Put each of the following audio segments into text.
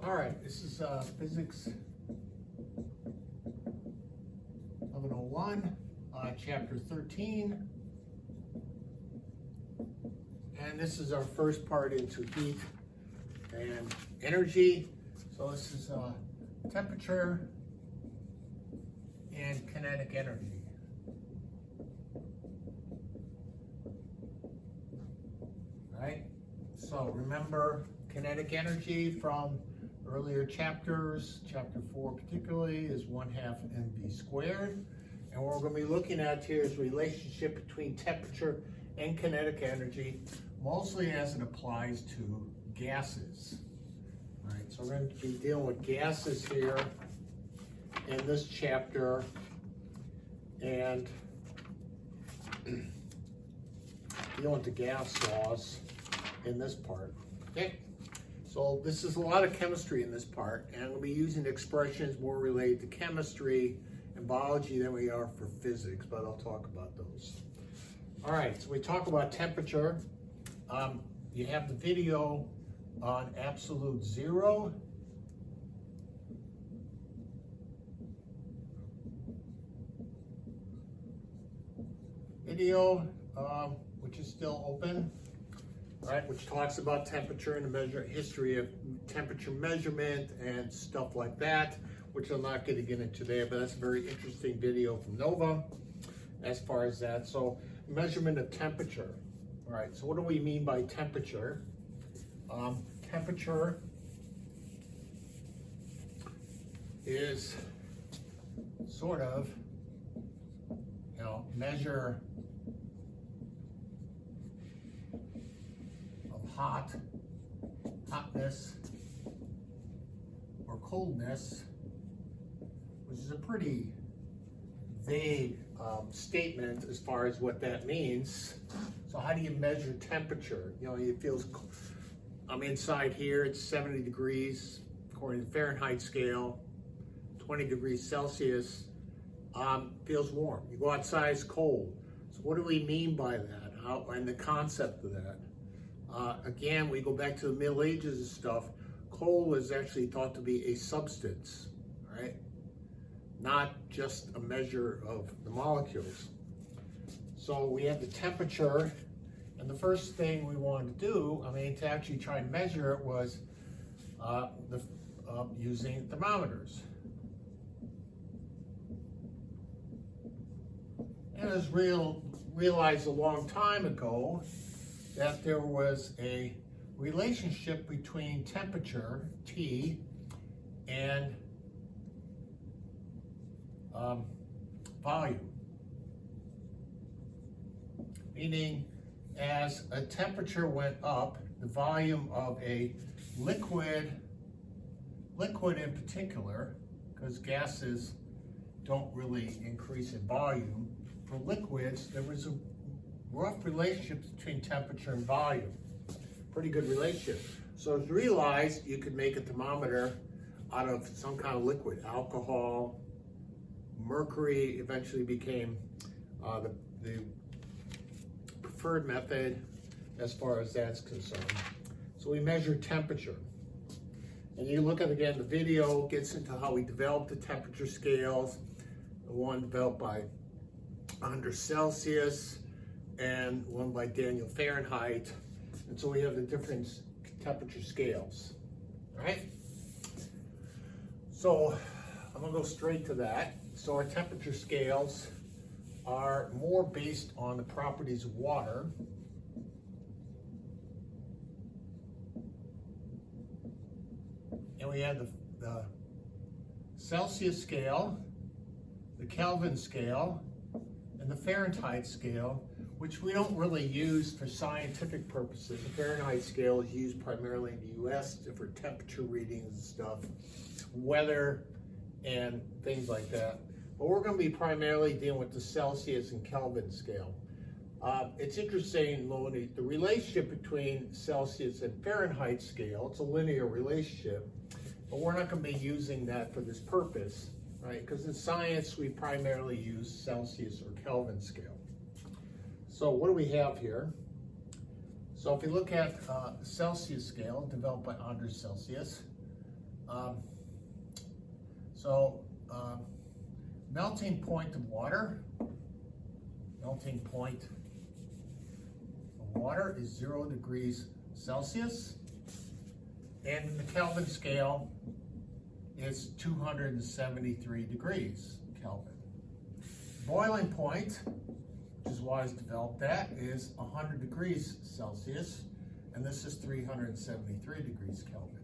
All right, this is Physics 1101, Chapter 13. And this is our first part into heat and energy. So this is temperature and kinetic energy. Right? So remember kinetic energy from earlier chapters, chapter 4 particularly, is 1/2 mv squared. And what we're going to be looking at here is the relationship between temperature and kinetic energy, mostly as it applies to gases. All right, so we're going to be dealing with gases here in this chapter, and dealing with the gas laws in this part. Okay. So this is a lot of chemistry in this part, and we'll be using expressions more related to chemistry and biology than we are for physics, but I'll talk about those. All right, so we talk about temperature. You have the video on absolute zero. Video, which is still open. Right, which talks about temperature and the history of temperature measurement and stuff like that, which I'm not going to get into today, but that's a very interesting video from Nova as far as that. So measurement of temperature. All right, so what do we mean by temperature? Temperature is sort of, measure hotness or coldness, which is a pretty vague statement as far as what that means. So how do you measure temperature? It feels, I'm inside here, it's 70 degrees according to the Fahrenheit scale, 20 degrees Celsius, feels warm. You go outside, it's cold. So what do we mean by that? And the concept of that? Again, we go back to the Middle Ages and stuff. Coal was actually thought to be a substance, right? Not just a measure of the molecules. So we have the temperature, and the first thing we wanted to do, to actually try and measure it was using thermometers. And it was realized a long time ago that there was a relationship between temperature, T, and volume. Meaning, as a temperature went up, the volume of a liquid in particular, because gases don't really increase in volume, for liquids, there was a rough relationship between temperature and volume. Pretty good relationship. So it's realized you could make a thermometer out of some kind of liquid. Alcohol, mercury eventually became the preferred method as far as that's concerned. So we measure temperature. And you look at, again, the video gets into how we developed the temperature scales. The one developed by under Celsius, and one by Daniel Fahrenheit. And so we have the different temperature scales, all right? So I'm gonna go straight to that. So our temperature scales are more based on the properties of water. And we have the Celsius scale, the Kelvin scale, and the Fahrenheit scale, which we don't really use for scientific purposes. The Fahrenheit scale is used primarily in the US for temperature readings and stuff, weather and things like that. But we're going to be primarily dealing with the Celsius and Kelvin scale. It's interesting, the relationship between Celsius and Fahrenheit scale, it's a linear relationship, but we're not going to be using that for this purpose, right? Because in science, we primarily use Celsius or Kelvin scale. So what do we have here? So if you look at the Celsius scale developed by Anders Celsius, Melting point of water, is 0 degrees Celsius, and in the Kelvin scale, it's 273 degrees Kelvin. Boiling point, which is why it's developed that, is 100 degrees Celsius, and this is 373 degrees Kelvin.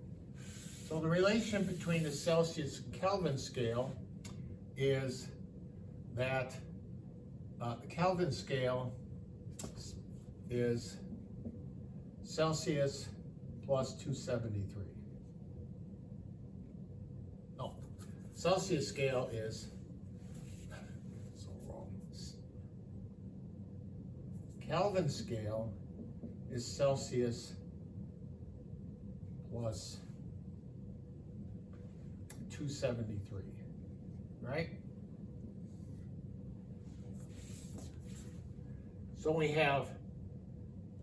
So the relation between the Celsius and Kelvin scale is that the Kelvin scale is Celsius plus 273. No, Celsius scale is, so wrong. Kelvin scale is Celsius plus 273, right? So we have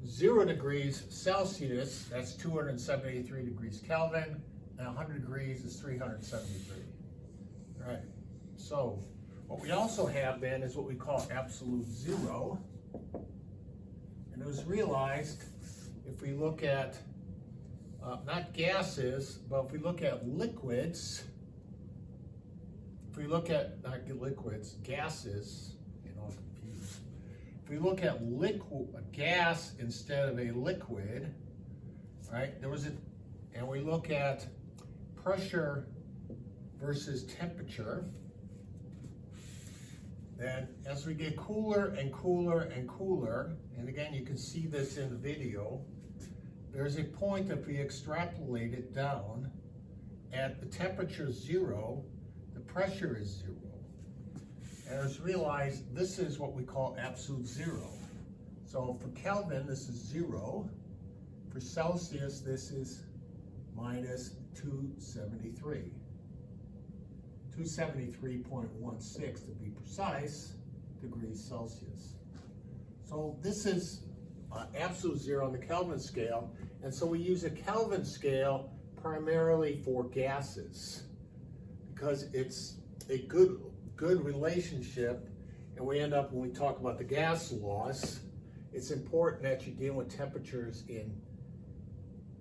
0 degrees Celsius, that's 273 degrees Kelvin, and 100 degrees is 373. All right, so what we also have then is what we call absolute zero. And it was realized if we look at, not gases, but if we look at liquids, if we look at, not liquids, gases, if we look at a gas instead of a liquid, right, and we look at pressure versus temperature, then as we get cooler and cooler and cooler, and again, you can see this in the video, there's a point if we extrapolate it down, at the temperature 0, the pressure is 0. And it's realized this is what we call absolute zero. So for Kelvin, this is 0. For Celsius, this is minus 273. 273.16 to be precise, degrees Celsius. So this is absolute zero on the Kelvin scale. And so we use a Kelvin scale primarily for gases because it's a good relationship, and we end up, when we talk about the gas laws, it's important that you deal with temperatures in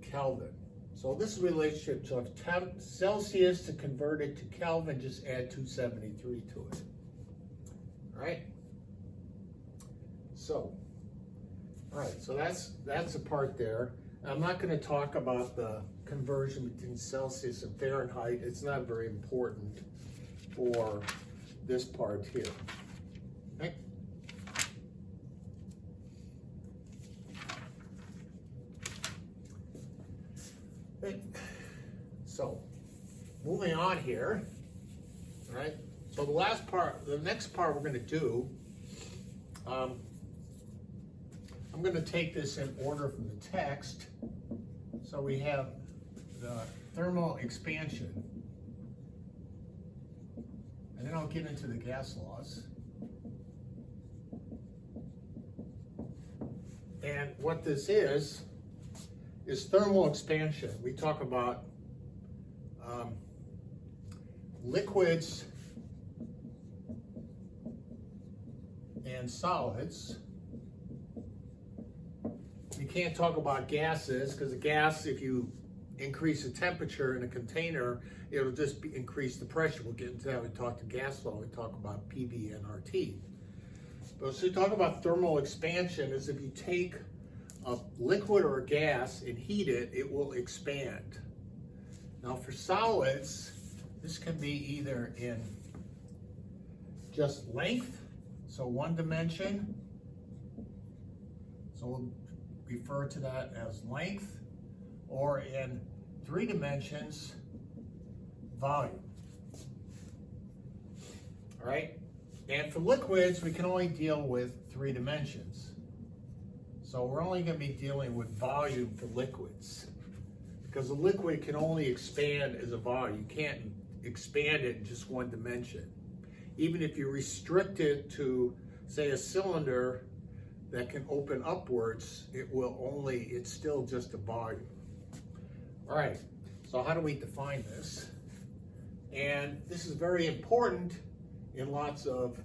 Kelvin. So this relationship, so if Celsius to convert it to Kelvin, just add 273 to it. All right? So, all right, so that's a part there. I'm not going to talk about the conversion between Celsius and Fahrenheit. It's not very important for this part here. Okay? Okay. So, moving on here, all right? So the next part we're going to do, I'm going to take this in order from the text. So we have the thermal expansion. And then I'll get into the gas laws. And what this is thermal expansion. We talk about liquids and solids. You can't talk about gases because a gas, if you increase the temperature in a container, it'll just increase the pressure. We'll get into that. We talk to gas law, we talk about PV and RT. But so we talk about thermal expansion is if you take a liquid or a gas and heat it, it will expand. Now for solids, this can be either in just length, so one dimension, so we'll refer to that as length, or in 3 dimensions, volume. All right? And for liquids, we can only deal with 3 dimensions. So we're only going to be dealing with volume for liquids. Because a liquid can only expand as a volume. You can't expand it in just 1 dimension. Even if you restrict it to, say, a cylinder that can open upwards, it's still just a volume. All right, So how do we define this? And this is very important in lots of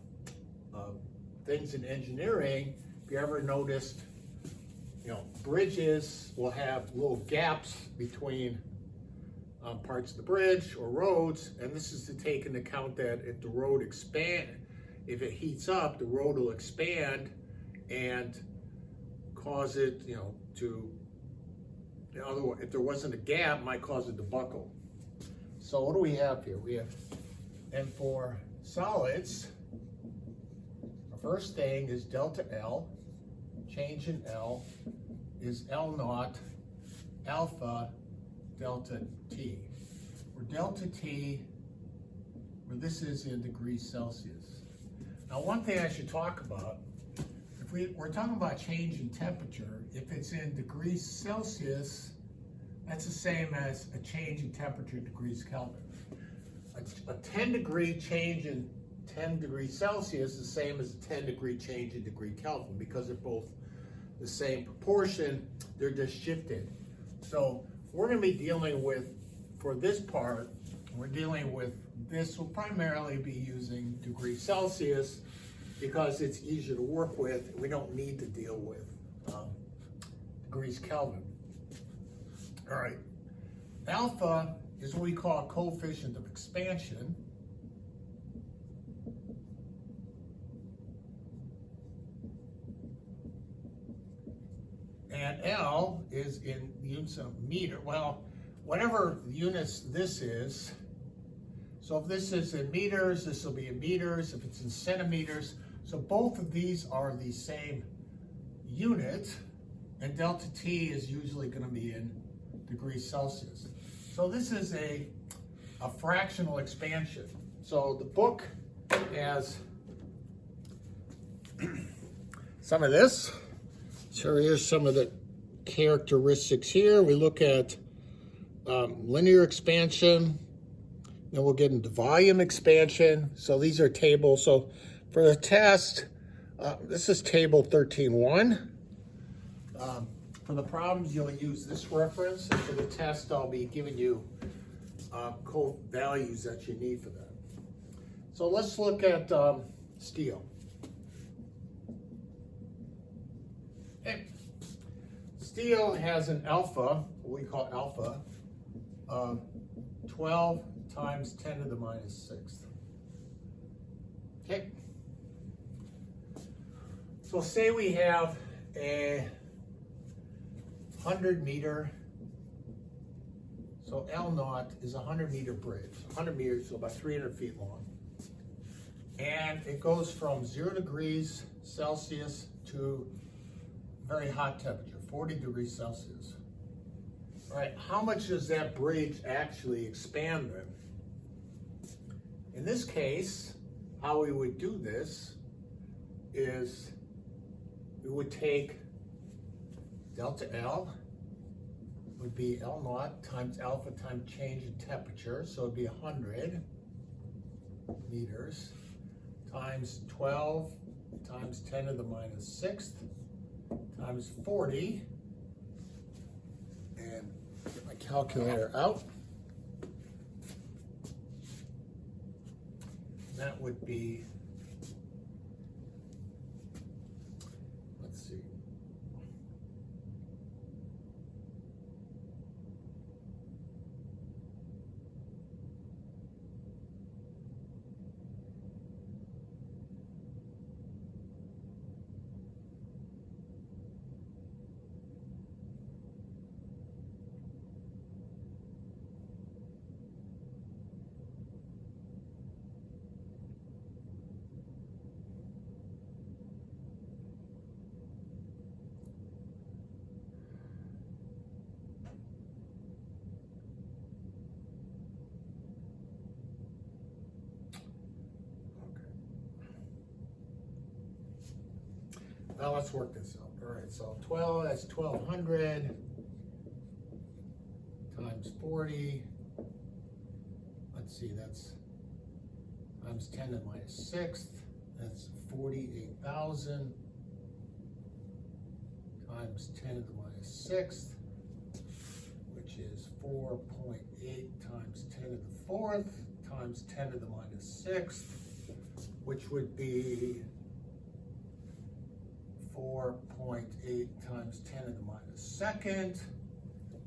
things in engineering. If you ever noticed, bridges will have little gaps between parts of the bridge or roads, and this is to take into account that if the road if it heats up, the road will expand and cause it, if there wasn't a gap, it might cause it to buckle. So what do we have here? And for solids, the first thing is delta L. Change in L is L naught alpha delta T. Where delta T, where this is in degrees Celsius. Now one thing I should talk about, if we're talking about change in temperature, if it's in degrees Celsius, that's the same as a change in temperature in degrees Kelvin. A 10-degree change in 10 degrees Celsius is the same as a 10-degree change in degree Kelvin, because they're both the same proportion, they're just shifted. So we're going to be dealing with, for this part, we're dealing with this will primarily be using degrees Celsius because it's easier to work with. We don't need to deal with degrees Kelvin. All right, alpha is what we call a coefficient of expansion. And L is in units of meter. Well, whatever units this is, so if this is in meters, this will be in meters. If it's in centimeters, so both of these are the same unit, and delta T is usually going to be in degrees Celsius. So this is a fractional expansion. So the book has some of this. So here's some of the characteristics here. We look at linear expansion, then we'll get into volume expansion. So these are tables. So for the test, this is table 13.1. For the problems, you'll use this reference, and for the test, I'll be giving you values that you need for that. So let's look at steel. Okay. Steel has an alpha, what we call alpha, of 12 times 10 to the minus 6th. Okay. So say we have a 100-meter, so L naught is a 100-meter bridge. 100 meters, so about 300 feet long. And it goes from 0 degrees Celsius to very hot temperature, 40 degrees Celsius. All right, how much does that bridge actually expand then? In this case, how we would do this is we would take delta L would be L naught times alpha times change in temperature, so it'd be 100 meters times 12 times 10 to the minus 6th times 40, and get my calculator out. That would be, let's see, now let's work this out. All right, so 12, that's 1200 times 40. Let's see, that's times 10 to the minus 6th. That's 48,000 times 10 to the minus 6th, which is 4.8 times 10 to the fourth times 10 to the minus sixth, which would be 4.8 times 10 to the minus second,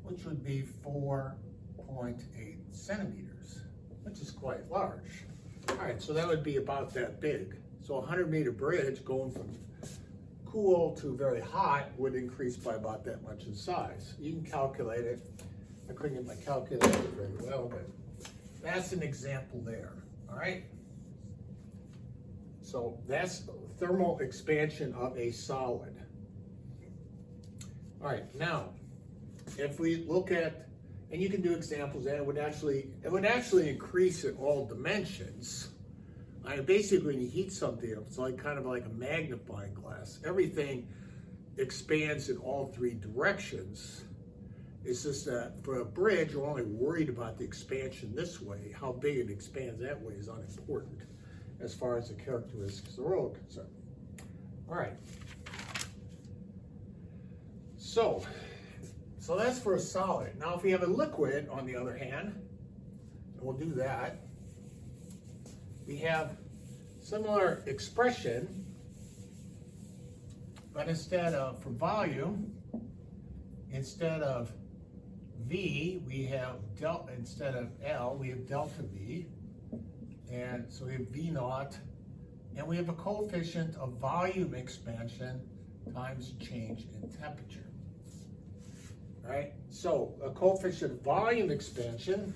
which would be 4.8 centimeters, which is quite large. All right, so that would be about that big. So a 100-meter bridge going from cool to very hot would increase by about that much in size. You can calculate it. I couldn't get my calculator very well, but that's an example there, all right? So that's thermal expansion of a solid. All right, now, if we look at, and you can do examples, and it would actually increase at all dimensions. I mean, basically, when you heat something up, it's like kind of like a magnifying glass. Everything expands in all three directions. It's just that for a bridge, you're only worried about the expansion this way. How big it expands that way is unimportant as far as the characteristics of the road are concerned. All right. So that's for a solid. Now, if we have a liquid, on the other hand, and we'll do that, we have similar expression, but instead of, for volume, instead of V, we have delta, instead of L, we have delta V. And so we have V naught, and we have a coefficient of volume expansion times change in temperature. Right? So a coefficient of volume expansion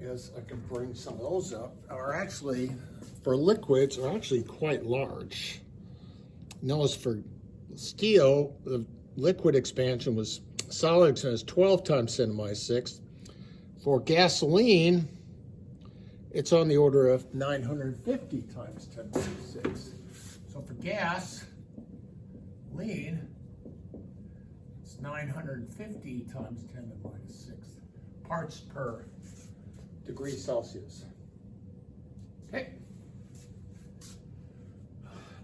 is, I can bring some of those up, are actually, for liquids, are actually quite large. Notice for steel, the liquid expansion was, solid expansion is 12 times 10 to the minus sixth. For gasoline, it's on the order of 950 times 10 to the minus sixth. So for gas, lean, it's 950 times 10 to the minus sixth parts per degree Celsius. Okay.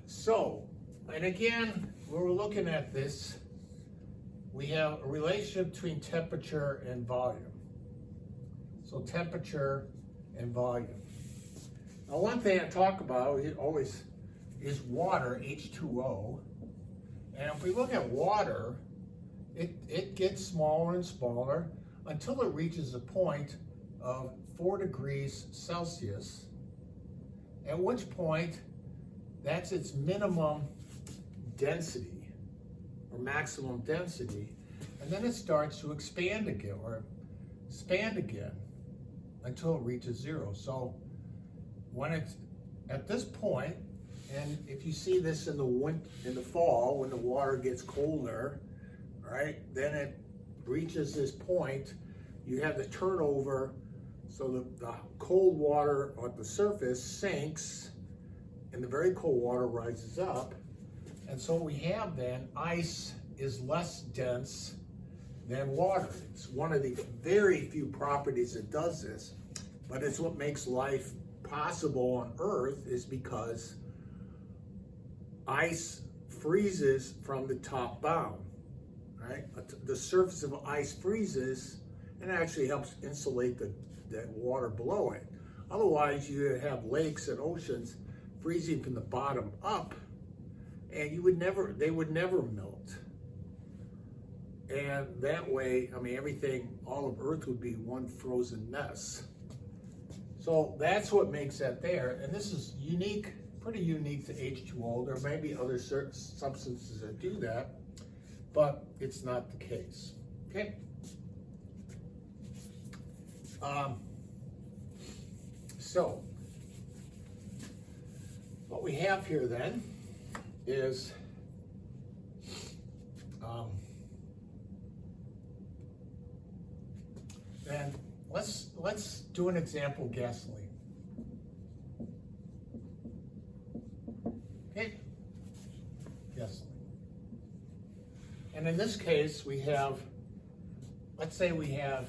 So, and again, when we're looking at this, we have a relationship between temperature and volume. So temperature and volume. Now, one thing I talk about always is water, H2O. And if we look at water, it gets smaller and smaller until it reaches a point of 4 degrees Celsius, at which point that's its minimum density or maximum density, and then it starts to expand again until it reaches zero. So when it's at this point, and if you see this in the fall when the water gets colder, right, then it reaches this point, you have the turnover, so the cold water on the surface sinks and the very cold water rises up. And so what we have then, ice is less dense than water. It's one of the very few properties that does this, but it's what makes life possible on Earth, is because ice freezes from the top down, right? The surface of ice freezes and actually helps insulate the water below it. Otherwise, you have lakes and oceans freezing from the bottom up, and they would never melt. And that way, I mean, everything, all of Earth would be one frozen mess. So that's what makes that there. And this is unique, pretty unique to H2O. There may be other certain substances that do that, but it's not the case. Okay. So what we have here then is and let's do an example of gasoline. Okay, gasoline. And in this case, we have, let's say we have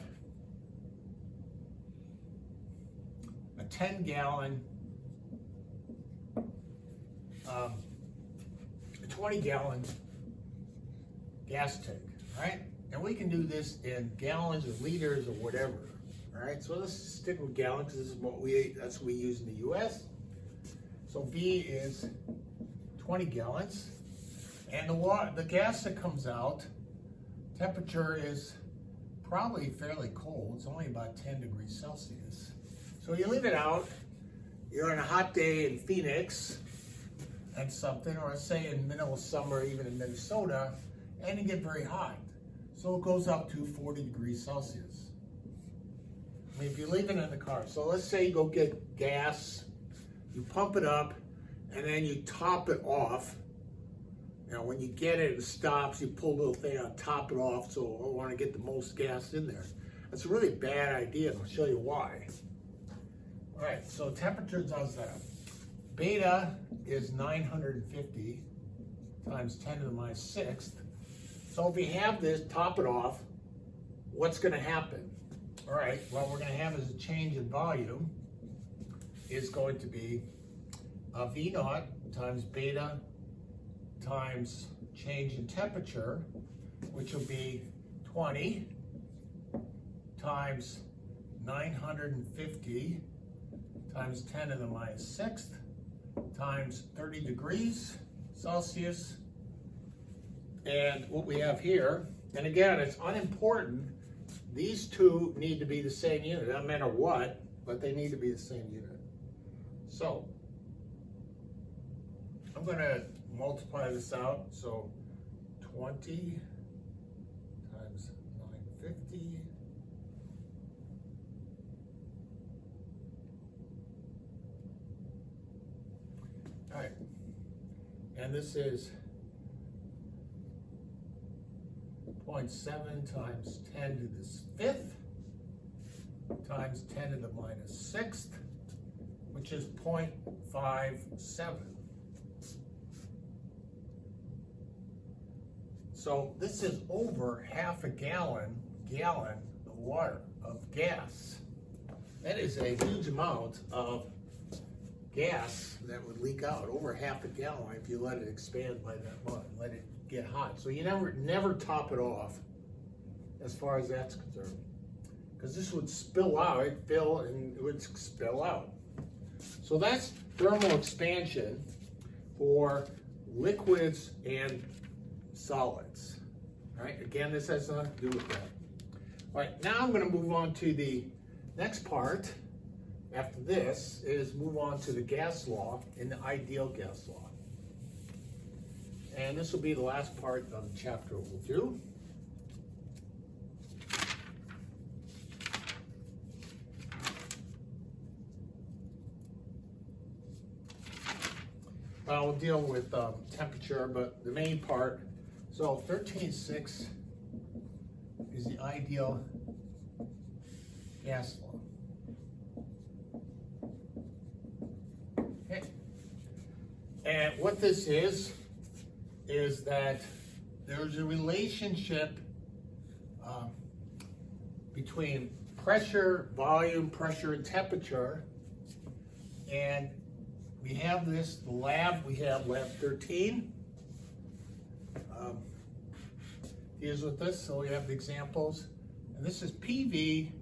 a 10-gallon, a 20-gallon gas tank, right? And we can do this in gallons or liters or whatever. All right, so let's stick with gallons because this is what that's what we use in the US. So V is 20 gallons. And the gas that comes out, temperature is probably fairly cold. It's only about 10 degrees Celsius. So you leave it out, you're on a hot day in Phoenix and something, or say in middle of summer, even in Minnesota, and you get very hot. So it goes up to 40 degrees Celsius. I mean, if you leave it in the car, so let's say you go get gas, you pump it up, and then you top it off. Now, when you get it, it stops, you pull the little thing out, top it off, so I want to get the most gas in there. That's a really bad idea, and I'll show you why. All right, so temperature does that. Beta is 950 times 10 to the minus sixth. So if we have this, top it off, what's going to happen? All right, what we're going to have is a change in volume is going to be V naught times beta times change in temperature, which will be 20 times 950 times 10 to the minus sixth times 30 degrees Celsius. And what we have here, and again, it's unimportant, these two need to be the same unit, no matter what, but they need to be the same unit. So I'm going to multiply this out. So 20 times 950 all right, and this is 0.7 times 10 to the fifth times 10 to the minus sixth, which is 0.57. So this is over half a gallon of water, of gas. That is a huge amount of gas that would leak out, over half a gallon if you let it expand by that much, let it get hot. So you never top it off as far as that's concerned, because this would spill out, it'd fill and it would spill out. So that's thermal expansion for liquids and solids. All right, again, this has nothing to do with that. All right, now I'm going to move on to the next part. After this is move on to the gas law and the ideal gas law. And this will be the last part of the chapter we'll do. We'll deal with temperature, but the main part, so 13.6 is the ideal gas law. Okay. And what this is that there's a relationship between pressure, volume, pressure, and temperature. And we have this, the lab, we have lab 13. Deals with this, so we have the examples. And this is PV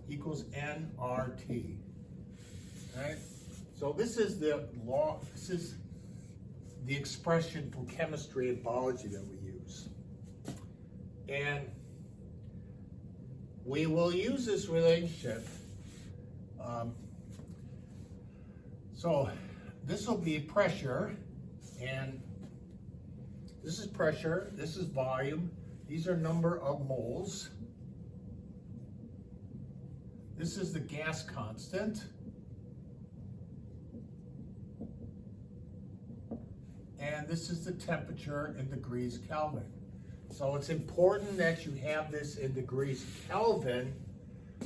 equals nRT. Right? So this is the law, this is the expression for chemistry and biology that we use. And we will use this relationship. So this will be pressure, and this is pressure, this is volume, these are number of moles. This is the gas constant. And this is the temperature in degrees Kelvin. So it's important that you have this in degrees Kelvin,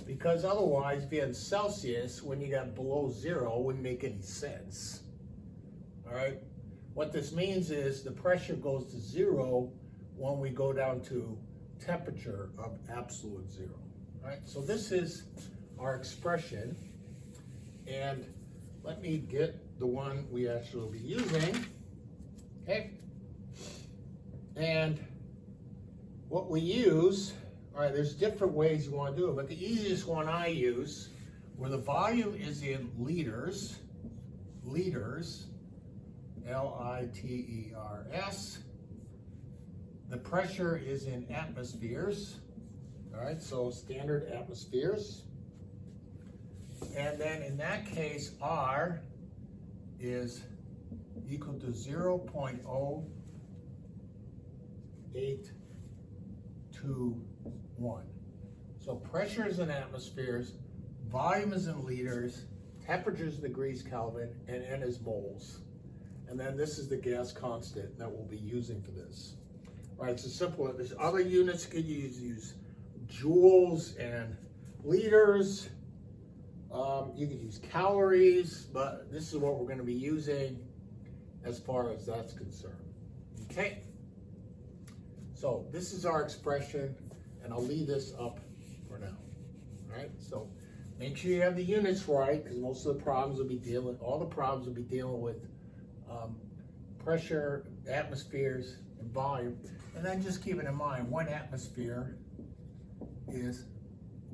because otherwise, if you had Celsius, when you got below zero, it wouldn't make any sense. All right? What this means is the pressure goes to zero when we go down to temperature of absolute zero. All right? So this is our expression. And let me get the one we actually will be using. Okay? And what we use, all right, there's different ways you want to do it, but the easiest one I use, where the volume is in liters, L-I-T-E-R-S, the pressure is in atmospheres, all right, so standard atmospheres. And then in that case, R is equal to 0.0821. So pressure is in atmospheres, volume is in liters, temperature is in degrees Kelvin, and N is moles. And then this is the gas constant that we'll be using for this. All right, so simple. There's other units you could use joules and liters. You could use calories, but this is what we're going to be using as far as that's concerned. Okay? So this is our expression, and I'll leave this up for now. All right? So make sure you have the units right, because most of the problems will be all the problems will be dealing with pressure, atmospheres, and volume. And then just keep it in mind, 1 atmosphere is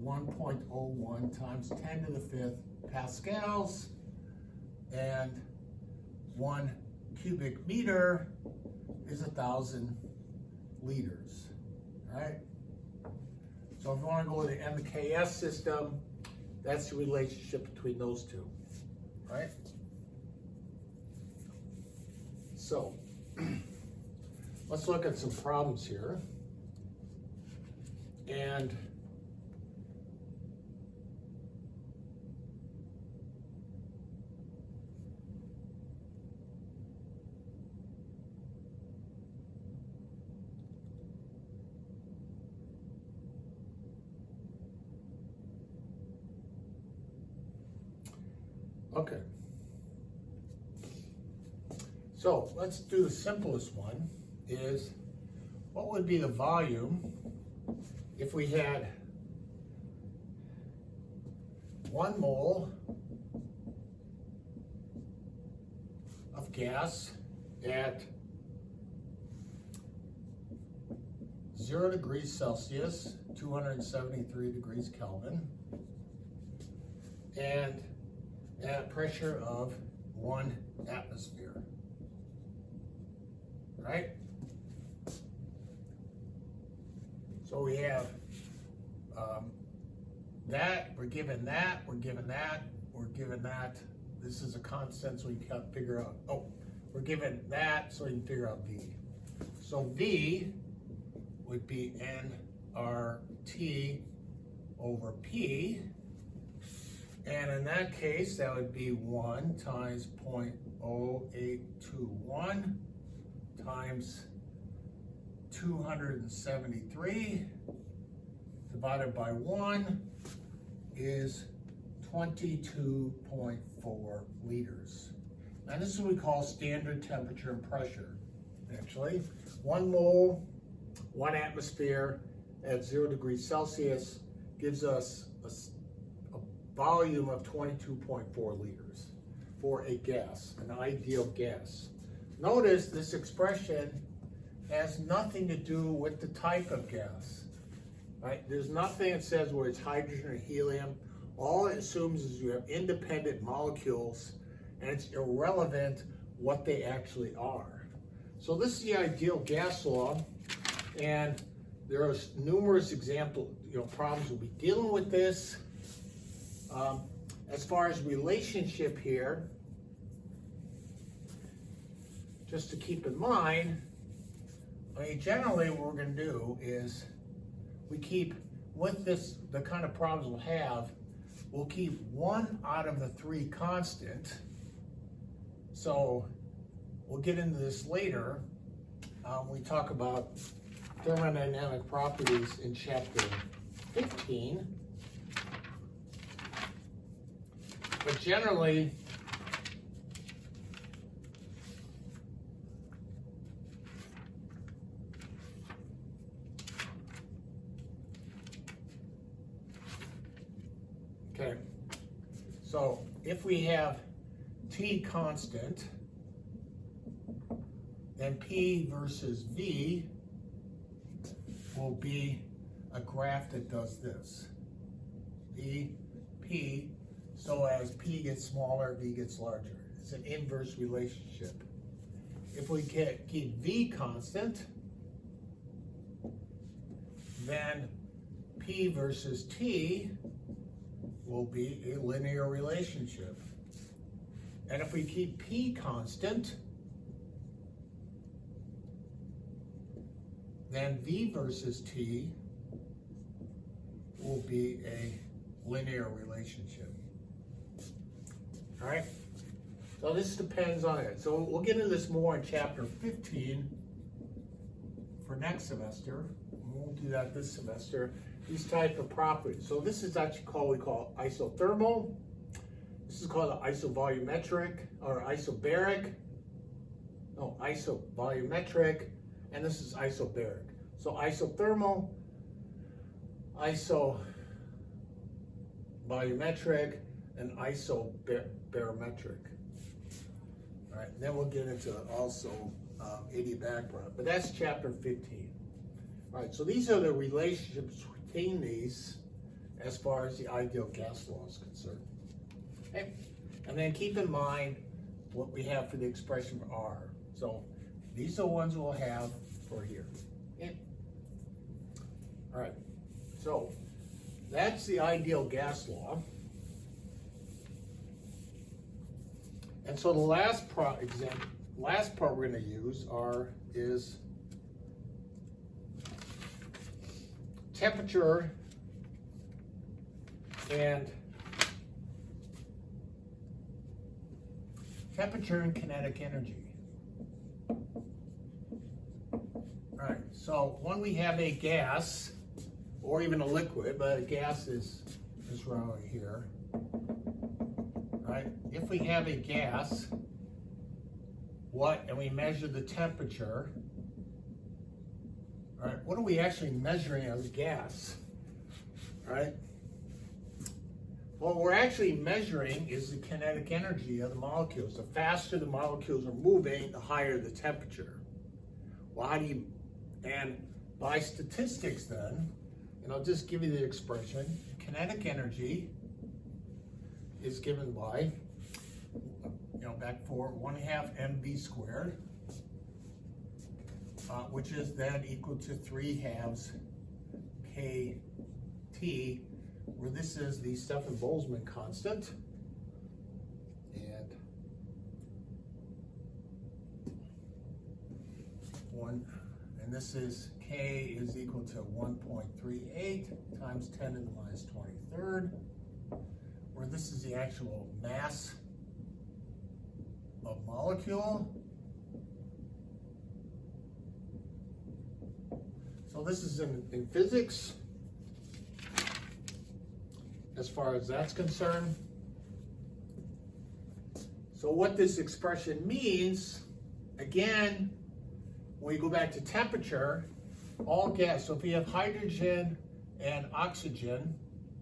1.01 times 10 to the 5th pascals, and 1 cubic meter is 1,000 liters, all right? So if you want to go with the MKS system, that's the relationship between those two, right? So let's look at some problems here. And okay, so let's do the simplest one, is what would be the volume if we had 1 mole of gas at 0 degrees Celsius, 273 degrees Kelvin, and at a pressure of 1 atmosphere, right? So we have that, we're given that, we're given that, we're given that. This is a constant, so we can figure out, oh, we're given that, so we can figure out V. So V would be nRT over P. And in that case, that would be 1 times 0.0821 times 273 divided by 1 is 22.4 liters. Now this is what we call standard temperature and pressure. Actually, 1 mole, 1 atmosphere at 0 degrees Celsius gives us a volume of 22.4 liters for a gas, an ideal gas. Notice this expression has nothing to do with the type of gas, right? There's nothing that says whether it's hydrogen or helium. All it assumes is you have independent molecules, and it's irrelevant what they actually are. So this is the ideal gas law, and there are numerous problems we'll be dealing with this. As far as relationship here, just to keep in mind, generally what we're going to do is we keep, with this, the kind of problems we'll have, we'll keep 1 out of the 3 constant. So we'll get into this later. We talk about thermodynamic properties in chapter 15. But generally, okay, so if we have T constant, then P versus V will be a graph that does this. V, P, so as P gets smaller, V gets larger. It's an inverse relationship. If we keep V constant, then P versus T will be a linear relationship. And if we keep P constant, then V versus T will be a linear relationship. All right? So this depends on it. So we'll get into this more in chapter 15 for next semester. We won't do that this semester. These type of properties. So this is actually we call isothermal. This is called an isovolumetric or isobaric. No, isovolumetric, and this is isobaric. So isothermal, isovolumetric, and isobarometric. All right, and then we'll get into also adiabatic product, but that's chapter 15. All right, so these are the relationships between these as far as the ideal gas law is concerned. Okay, and then keep in mind what we have for the expression for R. So these are the ones we'll have for here. Okay. All right, so that's the ideal gas law. And so the last part we're going to use is temperature and kinetic energy. All right, so when we have a gas, or even a liquid, but a gas is right here, right? If we have a gas, and we measure the temperature, all right, what are we actually measuring as a gas, all right? What we're actually measuring is the kinetic energy of the molecules. The faster the molecules are moving, the higher the temperature. Well, and by statistics then, and I'll just give you the expression, kinetic energy is given by, back for 1/2 mv squared, which is then equal to 3/2 kT, where this is the Stefan-Boltzmann constant, and this is K is equal to 1.38 times 10 to the minus 23rd, where this is the actual mass of molecule. So this is in physics, as far as that's concerned. So what this expression means, again, when we go back to temperature, all gas, so if we have hydrogen and oxygen,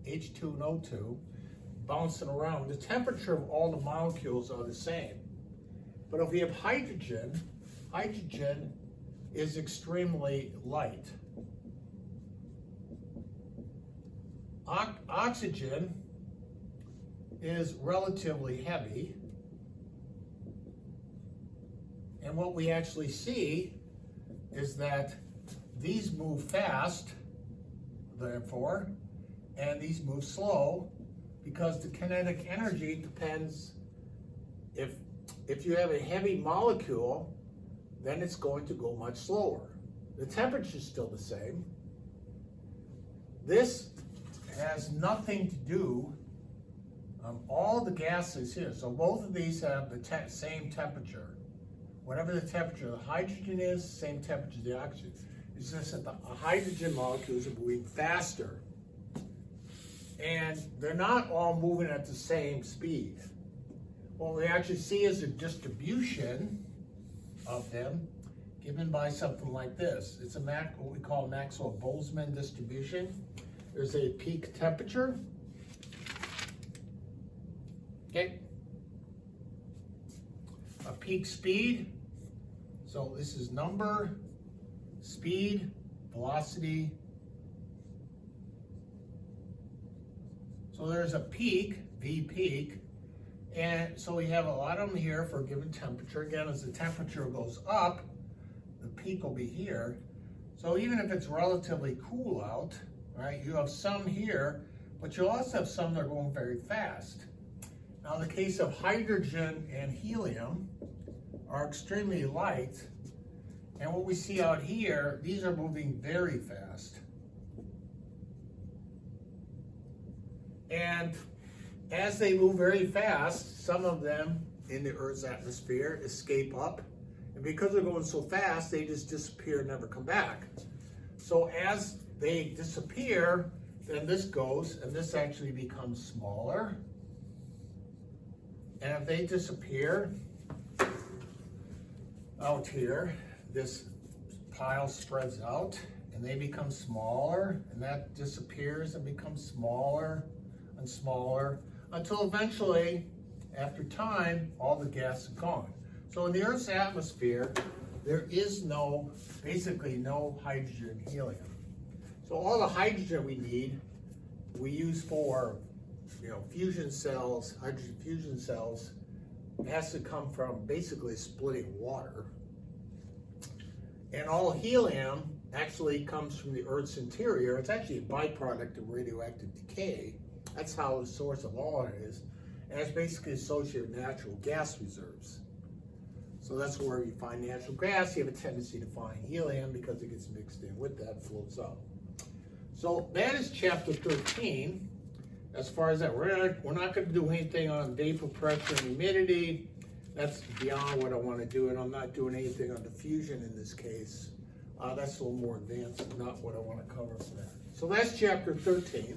H2 and O2, bouncing around, the temperature of all the molecules are the same. But if we have hydrogen, hydrogen is extremely light. Oxygen is relatively heavy. And what we actually see is that these move fast, therefore, and these move slow, because the kinetic energy depends. If you have a heavy molecule, then it's going to go much slower. The temperature is still the same. This has nothing to do, all the gases here, so both of these have the same temperature. Whatever the temperature of the hydrogen is, same temperature as the oxygen. It's just that the hydrogen molecules are moving faster. And they're not all moving at the same speed. What we actually see is a distribution of them given by something like this. It's what we call a Maxwell-Boltzmann distribution. There's a peak temperature. Okay. A peak speed. So this is number, speed, velocity. So there's a peak, V peak, and so we have a lot of them here for a given temperature. Again, as the temperature goes up, the peak will be here. So even if it's relatively cool out, right, you have some here, but you'll also have some that are going very fast. Now in the case of hydrogen and helium are extremely light, and what we see out here, these are moving very fast. And as they move very fast, some of them in the Earth's atmosphere escape up, and because they're going so fast, they just disappear and never come back. So as they disappear, then this goes, and this actually becomes smaller. And if they disappear out here, this pile spreads out, and they become smaller, and that disappears and becomes smaller and smaller, until eventually, after time, all the gas is gone. So in the Earth's atmosphere, there is basically no hydrogen and helium. So all the hydrogen we need, we use for, fusion cells, hydrogen fusion cells. It has to come from basically splitting water. And all helium actually comes from the Earth's interior. It's actually a byproduct of radioactive decay. That's how the source of all it is. And it's basically associated with natural gas reserves. So that's where you find natural gas. You have a tendency to find helium because it gets mixed in with that, floats up. So that is chapter 13. As far as that, we're not going to do anything on vapor pressure and humidity. That's beyond what I want to do, and I'm not doing anything on diffusion in this case. That's a little more advanced, not what I want to cover for that. So that's chapter 13.